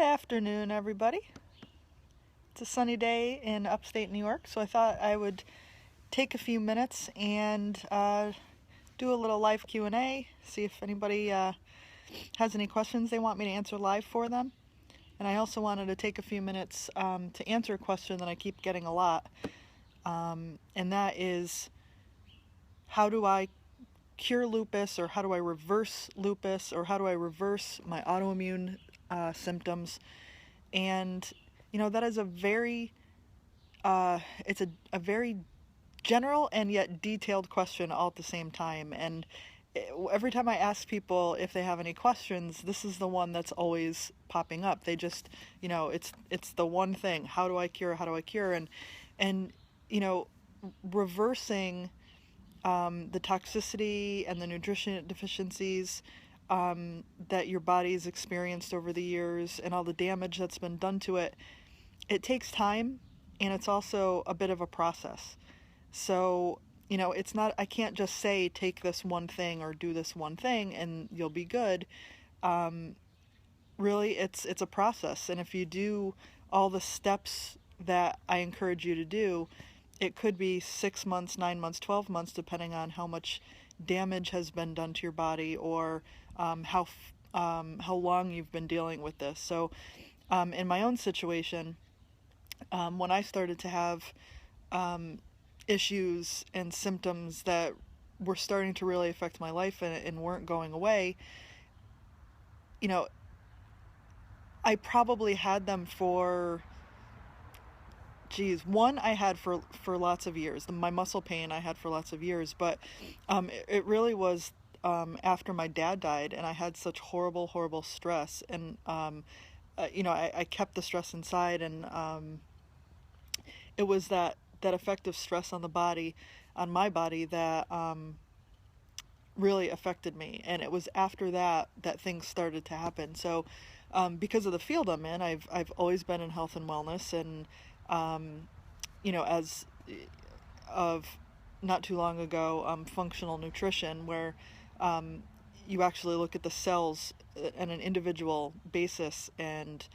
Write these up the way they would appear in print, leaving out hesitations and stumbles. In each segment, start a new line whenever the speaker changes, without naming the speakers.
Good afternoon, everybody. It's a sunny day in upstate New York, so I thought I would take a few minutes and do a little live Q&A, see if anybody has any questions they want me to answer live for them. And I also wanted to take a few minutes to answer a question that I keep getting a lot, and that is, how do I cure lupus, or how do I reverse lupus, or how do I reverse my autoimmune symptoms? And that is a very it's a very general and yet detailed question all at the same time. And every time I ask people if they have any questions, this is the one that's always popping up. They just, it's the one thing: how do I cure? How do I cure? And reversing the toxicity and the nutrition deficiencies that your body's experienced over the years, and all the damage that's been done to it, it takes time, and it's also a bit of a process. So, it's not, I can't just say take this one thing or do this one thing and you'll be good. Really, it's a process, and if you do all the steps that I encourage you to do, it could be 6 months, 9 months, 12 months, depending on how much damage has been done to your body, or how long you've been dealing with this. So in my own situation, when I started to have issues and symptoms that were starting to really affect my life and weren't going away, I probably had them for, one I had for lots of years. My muscle pain I had for lots of years, but it really was after my dad died, and I had such horrible stress, and I kept the stress inside, and it was that effect of stress on my body that really affected me. And it was after that things started to happen. So because of the field I'm in, I've always been in health and wellness, and as of not too long ago, functional nutrition, where you actually look at the cells on an individual basis, and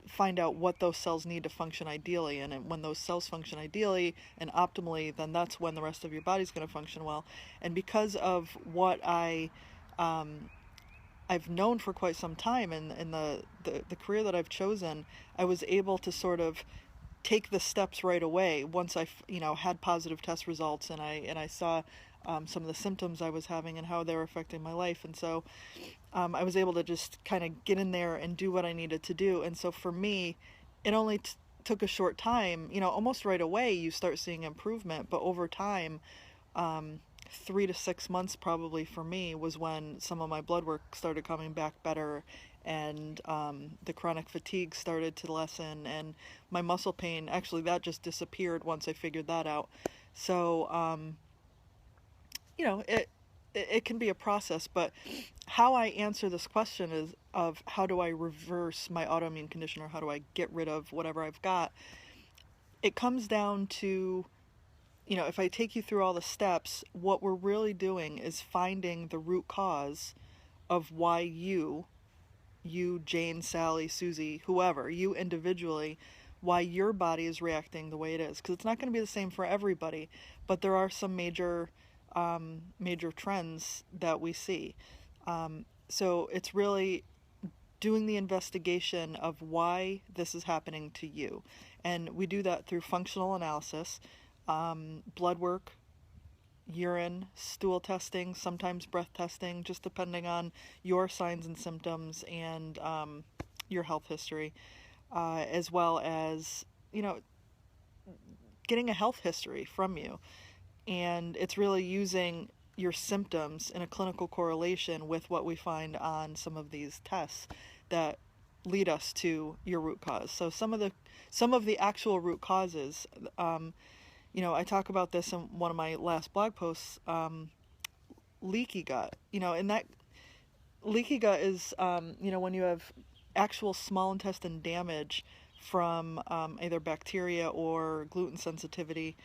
find out what those cells need to function ideally. And when those cells function ideally and optimally, then that's when the rest of your body's going to function well. And because of what I've known for quite some time, in the career that I've chosen, I was able to sort of take the steps right away once I had positive test results, and I saw some of the symptoms I was having and how they were affecting my life. And so I was able to just kind of get in there and do what I needed to do. And so for me, it only took a short time. Almost right away you start seeing improvement, but over time, 3 to 6 months probably for me was when some of my blood work started coming back better, and the chronic fatigue started to lessen, and my muscle pain, actually, that just disappeared once I figured that out. So it can be a process, but how I answer this question is of how do I reverse my autoimmune condition, or how do I get rid of whatever I've got. It comes down to, if I take you through all the steps, what we're really doing is finding the root cause of why you, Jane, Sally, Susie, whoever, you individually, why your body is reacting the way it is. Because it's not going to be the same for everybody, but there are some major trends that we see. So it's really doing the investigation of why this is happening to you. And we do that through functional analysis, blood work, urine, stool testing, sometimes breath testing, just depending on your signs and symptoms and your health history, as well as, getting a health history from you. And it's really using your symptoms in a clinical correlation with what we find on some of these tests that lead us to your root cause. So some of the actual root causes, I talk about this in one of my last blog posts, leaky gut. And that leaky gut is, when you have actual small intestine damage from either bacteria or gluten sensitivity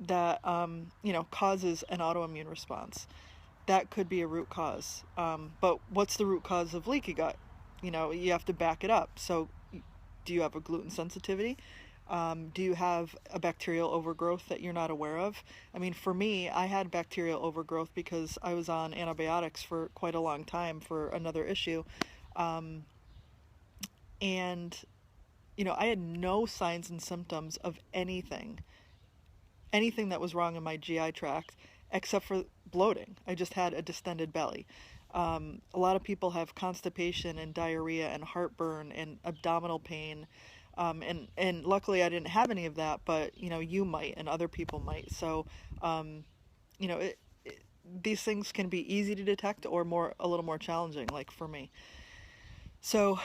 that, causes an autoimmune response. That could be a root cause. But what's the root cause of leaky gut? You know, you have to back it up. So do you have a gluten sensitivity? Do you have a bacterial overgrowth that you're not aware of? I mean, for me, I had bacterial overgrowth because I was on antibiotics for quite a long time for another issue. Um, and, you know, I had no signs and symptoms of anything that was wrong in my GI tract except for bloating. I just had a distended belly. A lot of people have constipation and diarrhea and heartburn and abdominal pain. And luckily I didn't have any of that, but you know, you might and other people might. So, you know, these things can be easy to detect or a little more challenging, like for me. So,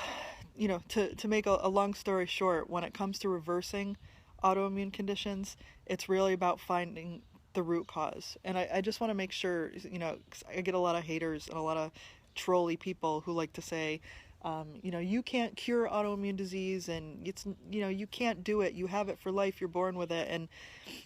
you know, to make a long story short, when it comes to reversing autoimmune conditions, it's really about finding the root cause. And I just want to make sure, you know, 'cause I get a lot of haters and a lot of trolly people who like to say, you know, you can't cure autoimmune disease and it's, you know, you can't do it. You have it for life. You're born with it. And,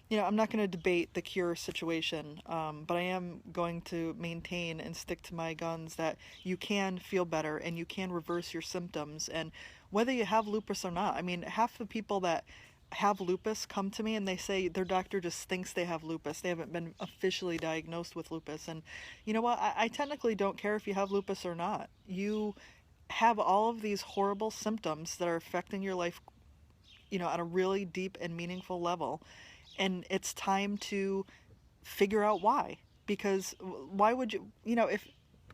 you know, I'm not going to debate the cure situation, but I am going to maintain and stick to my guns that you can feel better and you can reverse your symptoms. And whether you have lupus or not, I mean, half the people that have lupus come to me and they say their doctor just thinks they have lupus. They haven't been officially diagnosed with lupus. And you know what? I technically don't care if you have lupus or not. You have all of these horrible symptoms that are affecting your life, you know, at a really deep and meaningful level. And it's time to figure out why. Because why would you, you know, if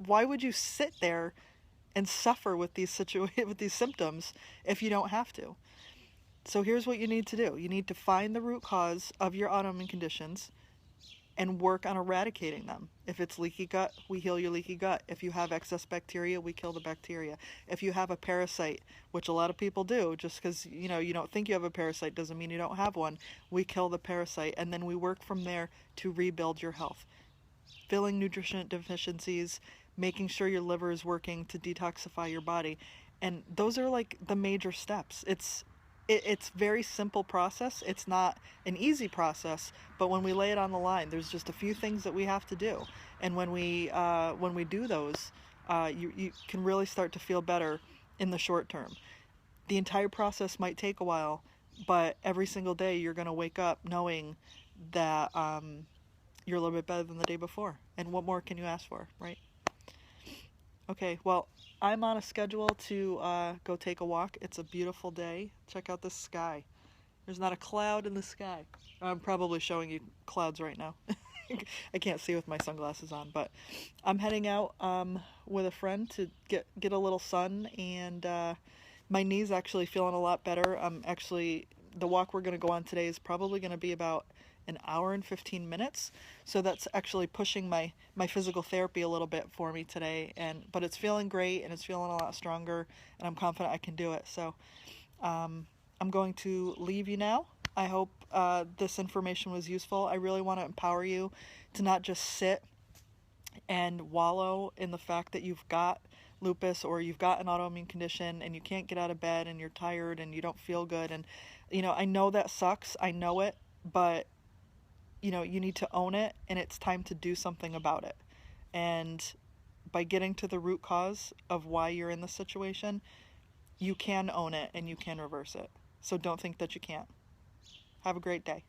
why would you sit there and suffer with with these symptoms if you don't have to? So here's what you need to do. You need to find the root cause of your autoimmune conditions and work on eradicating them. If it's leaky gut, we heal your leaky gut. If you have excess bacteria, we kill the bacteria. If you have a parasite, which a lot of people do, just because you know you don't think you have a parasite doesn't mean you don't have one, we kill the parasite and then we work from there to rebuild your health. Filling nutrient deficiencies, making sure your liver is working to detoxify your body. And those are like the major steps. It's very simple process. It's not an easy process, but when we lay it on the line, there's just a few things that we have to do. And when we do those, you can really start to feel better in the short term. The entire process might take a while, but every single day you're going to wake up knowing that you're a little bit better than the day before. And what more can you ask for, right? Okay, well, I'm on a schedule to go take a walk. It's a beautiful day. Check out the sky. There's not a cloud in the sky. I'm probably showing you clouds right now. I can't see with my sunglasses on, but I'm heading out with a friend to get a little sun, and my knee's actually feeling a lot better. The walk we're going to go on today is probably going to be about an hour and 15 minutes. So that's actually pushing my physical therapy a little bit for me today. But it's feeling great and it's feeling a lot stronger and I'm confident I can do it. So I'm going to leave you now. I hope this information was useful. I really want to empower you to not just sit and wallow in the fact that you've got lupus or you've got an autoimmune condition and you can't get out of bed and you're tired and you don't feel good. And, you know, I know that sucks. I know it, but you know, you need to own it and it's time to do something about it. And by getting to the root cause of why you're in this situation, you can own it and you can reverse it. So don't think that you can't. Have a great day.